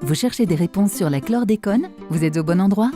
Vous cherchez des réponses sur la chlordécone? Vous êtes au bon endroit?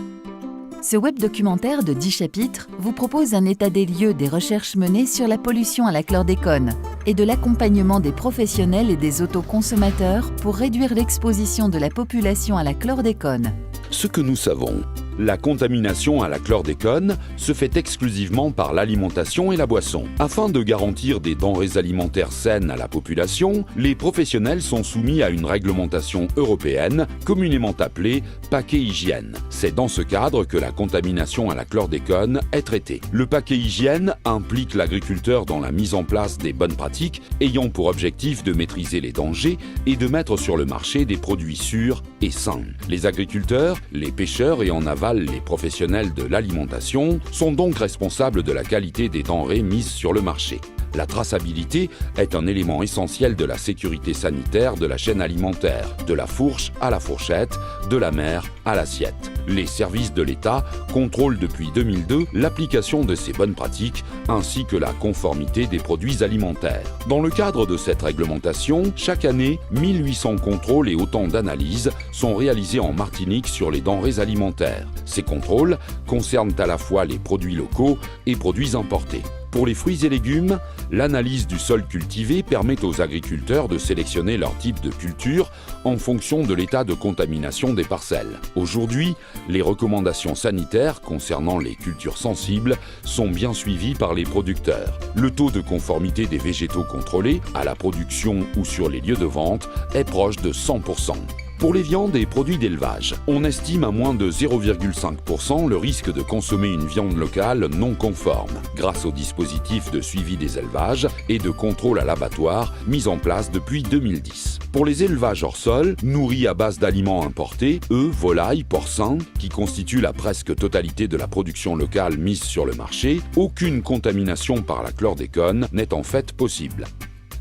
Ce web documentaire de 10 chapitres vous propose un état des lieux des recherches menées sur la pollution à la chlordécone et de l'accompagnement des professionnels et des autoconsommateurs pour réduire l'exposition de la population à la chlordécone. Ce que nous savons, la contamination à la chlordécone se fait exclusivement par l'alimentation et la boisson. Afin de garantir des denrées alimentaires saines à la population, les professionnels sont soumis à une réglementation européenne, communément appelée paquet hygiène. C'est dans ce cadre que la contamination à la chlordécone est traitée. Le paquet hygiène implique l'agriculteur dans la mise en place des bonnes pratiques ayant pour objectif de maîtriser les dangers et de mettre sur le marché des produits sûrs et sains. Les agriculteurs, les pêcheurs et en aval les professionnels de l'alimentation sont donc responsables de la qualité des denrées mises sur le marché. La traçabilité est un élément essentiel de la sécurité sanitaire de la chaîne alimentaire, de la fourche à la fourchette, de la mer à l'assiette. Les services de l'État contrôlent depuis 2002 l'application de ces bonnes pratiques ainsi que la conformité des produits alimentaires. Dans le cadre de cette réglementation, chaque année, 1800 contrôles et autant d'analyses sont réalisés en Martinique sur les denrées alimentaires. Ces contrôles concernent à la fois les produits locaux et produits importés. Pour les fruits et légumes, l'analyse du sol cultivé permet aux agriculteurs de sélectionner leur type de culture en fonction de l'état de contamination des parcelles. Aujourd'hui, les recommandations sanitaires concernant les cultures sensibles sont bien suivies par les producteurs. Le taux de conformité des végétaux contrôlés, à la production ou sur les lieux de vente, est proche de 100%. Pour les viandes et produits d'élevage, on estime à moins de 0,5% le risque de consommer une viande locale non conforme, grâce au dispositif de suivi des élevages et de contrôle à l'abattoir mis en place depuis 2010. Pour les élevages hors sol, nourris à base d'aliments importés, œufs, volailles, porcins, qui constituent la presque totalité de la production locale mise sur le marché, aucune contamination par la chlordécone n'est en fait possible.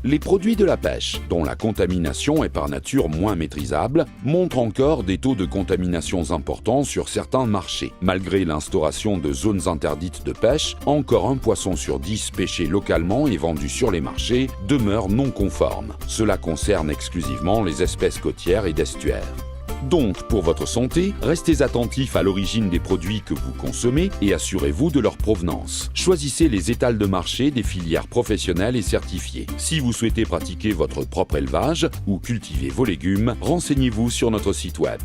Les produits de la pêche, dont la contamination est par nature moins maîtrisable, montrent encore des taux de contamination importants sur certains marchés. Malgré l'instauration de zones interdites de pêche, encore un poisson sur 10 pêché localement et vendu sur les marchés demeure non conforme. Cela concerne exclusivement les espèces côtières et d'estuaires. Donc, pour votre santé, restez attentifs à l'origine des produits que vous consommez et assurez-vous de leur provenance. Choisissez les étals de marché des filières professionnelles et certifiées. Si vous souhaitez pratiquer votre propre élevage ou cultiver vos légumes, renseignez-vous sur notre site web.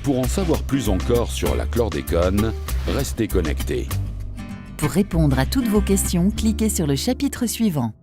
Pour en savoir plus encore sur la chlordécone, restez connectés. Pour répondre à toutes vos questions, cliquez sur le chapitre suivant.